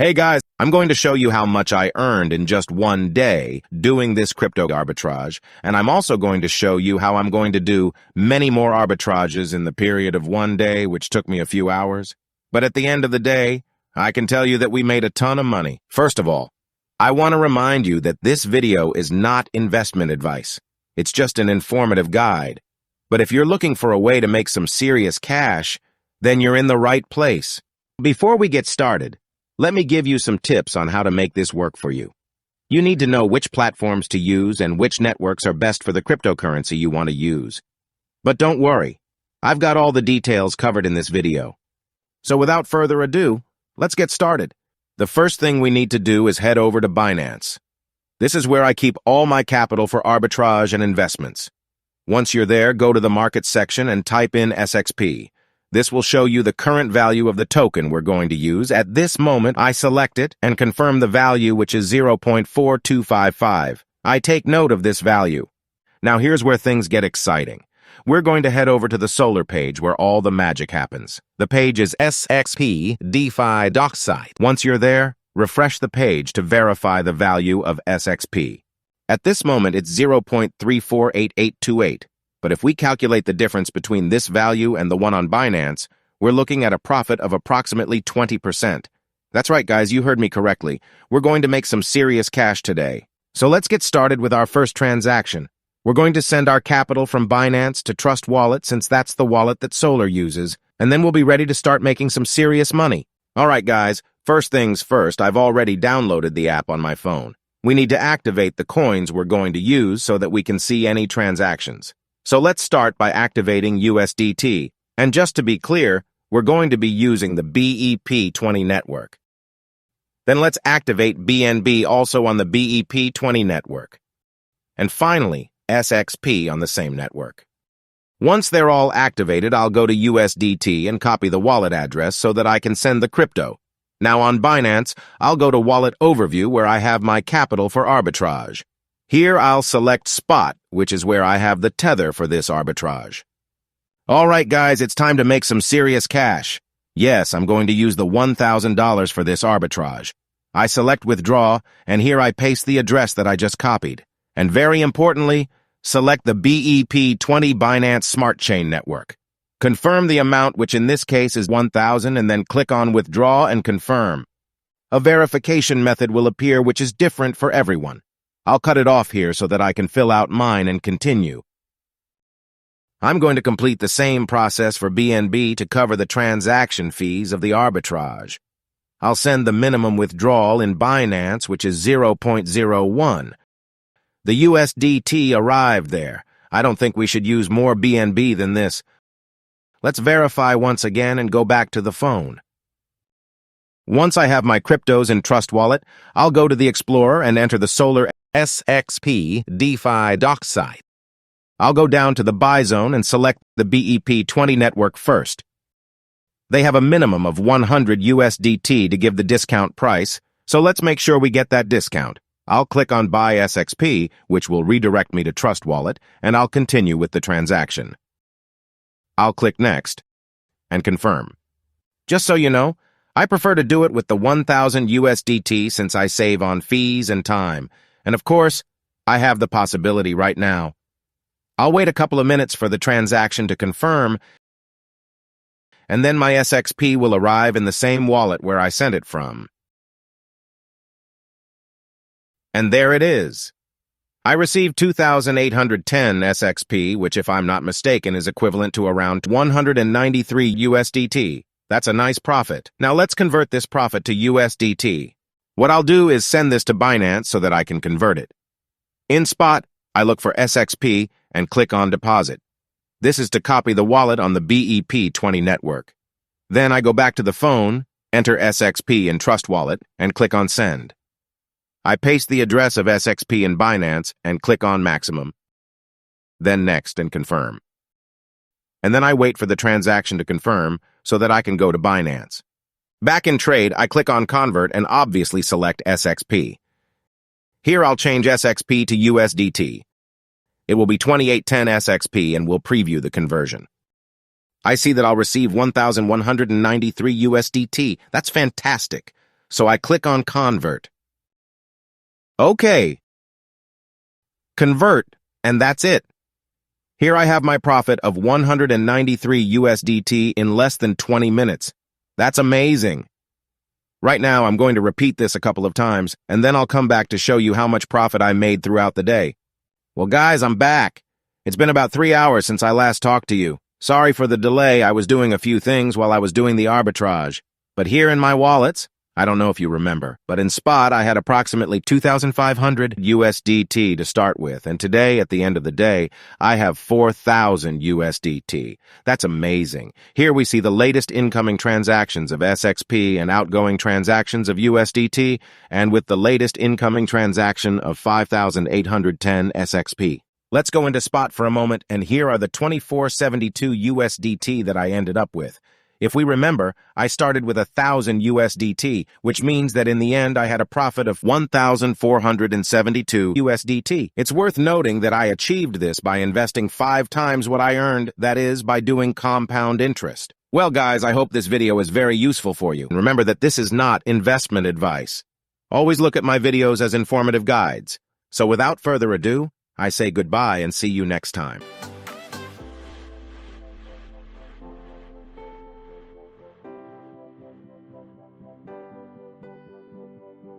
Hey guys, I'm going to show you how much I earned in just one day doing this crypto arbitrage, and I'm also going to show you how I'm going to do many more arbitrages in the period of one day, which took me a few hours. But at the end of the day, I can tell you that we made a ton of money. First of all, I want to remind you that this video is not investment advice. It's just an informative guide. But if you're looking for a way to make some serious cash, then you're in the right place. Before we get started, let me give you some tips on how to make this work for you. You need to know which platforms to use and which networks are best for the cryptocurrency you want to use. But don't worry, I've got all the details covered in this video. So without further ado, let's get started. The first thing we need to do is head over to Binance. This is where I keep all my capital for arbitrage and investments. Once you're there, go to the market section and type in SXP. This will show you the current value of the token we're going to use. At this moment, I select it and confirm the value, which is 0.4255. I take note of this value. Now here's where things get exciting. We're going to head over to the Solar page where all the magic happens. The page is SXP DeFi doc site. Once you're there, refresh the page to verify the value of SXP. At this moment, it's 0.348828. But if we calculate the difference between this value and the one on Binance, we're looking at a profit of approximately 20%. That's right, guys, you heard me correctly. We're going to make some serious cash today. So let's get started with our first transaction. We're going to send our capital from Binance to Trust Wallet, since that's the wallet that Solar uses, and then we'll be ready to start making some serious money. All right, guys, first things first, I've already downloaded the app on my phone. We need to activate the coins we're going to use so that we can see any transactions. So let's start by activating USDT. And just to be clear, we're going to be using the BEP20 network. Then let's activate BNB also on the BEP20 network. And finally, SXP on the same network. Once they're all activated, I'll go to USDT and copy the wallet address so that I can send the crypto. Now on Binance, I'll go to Wallet Overview where I have my capital for arbitrage. Here I'll select Spot, which is where I have the tether for this arbitrage. All right, guys, it's time to make some serious cash. Yes, I'm going to use the $1,000 for this arbitrage. I select Withdraw, and here I paste the address that I just copied. And very importantly, select the BEP20 Binance Smart Chain Network. Confirm the amount, which in this case is 1,000, and then click on Withdraw and Confirm. A verification method will appear which is different for everyone. I'll cut it off here so that I can fill out mine and continue. I'm going to complete the same process for BNB to cover the transaction fees of the arbitrage. I'll send the minimum withdrawal in Binance, which is 0.01. The USDT arrived there. I don't think we should use more BNB than this. Let's verify once again and go back to the phone. Once I have my cryptos in Trust Wallet, I'll go to the Explorer and enter the Solar SXP DeFi doc site. I'll go down to the buy zone and select the BEP20 network first. They have a minimum of 100 USDT to give the discount price, so let's make sure we get that discount. I'll click on Buy SXP, which will redirect me to Trust Wallet, and I'll continue with the transaction. I'll click Next and confirm. Just so you know, I prefer to do it with the 1,000 USDT since I save on fees and time. And of course, I have the possibility right now. I'll wait a couple of minutes for the transaction to confirm, and then my SXP will arrive in the same wallet where I sent it from. And there it is. I received 2,810 SXP, which if I'm not mistaken is equivalent to around 193 USDT. That's a nice profit. Now let's convert this profit to USDT. What I'll do is send this to Binance so that I can convert it. In Spot, I look for SXP and click on Deposit. This is to copy the wallet on the BEP20 network. Then I go back to the phone, enter SXP in Trust Wallet, and click on Send. I paste the address of SXP in Binance and click on Maximum. Then Next and Confirm. And then I wait for the transaction to confirm so that I can go to Binance. Back in trade, I click on Convert and obviously select SXP. Here I'll change SXP to USDT. It will be 2810 SXP and we'll preview the conversion. I see that I'll receive 1,193 USDT. That's fantastic. So I click on Convert. Okay. Convert, and that's it. Here I have my profit of 193 USDT in less than 20 minutes. That's amazing. Right now, I'm going to repeat this a couple of times, and then I'll come back to show you how much profit I made throughout the day. Well, guys, I'm back. It's been about 3 hours since I last talked to you. Sorry for the delay. I was doing a few things while I was doing the arbitrage. But here in my wallets, I don't know if you remember, but in spot, I had approximately 2,500 USDT to start with, and today, at the end of the day, I have 4,000 USDT. That's amazing. Here we see the latest incoming transactions of SXP and outgoing transactions of USDT, and with the latest incoming transaction of 5,810 SXP. Let's go into spot for a moment, and here are the 2472 USDT that I ended up with. If we remember, I started with 1,000 USDT, which means that in the end I had a profit of 1,472 USDT. It's worth noting that I achieved this by investing 5 times what I earned, that is, by doing compound interest. Well, guys, I hope this video is very useful for you. And remember that this is not investment advice. Always look at my videos as informative guides. So without further ado, I say goodbye and see you next time.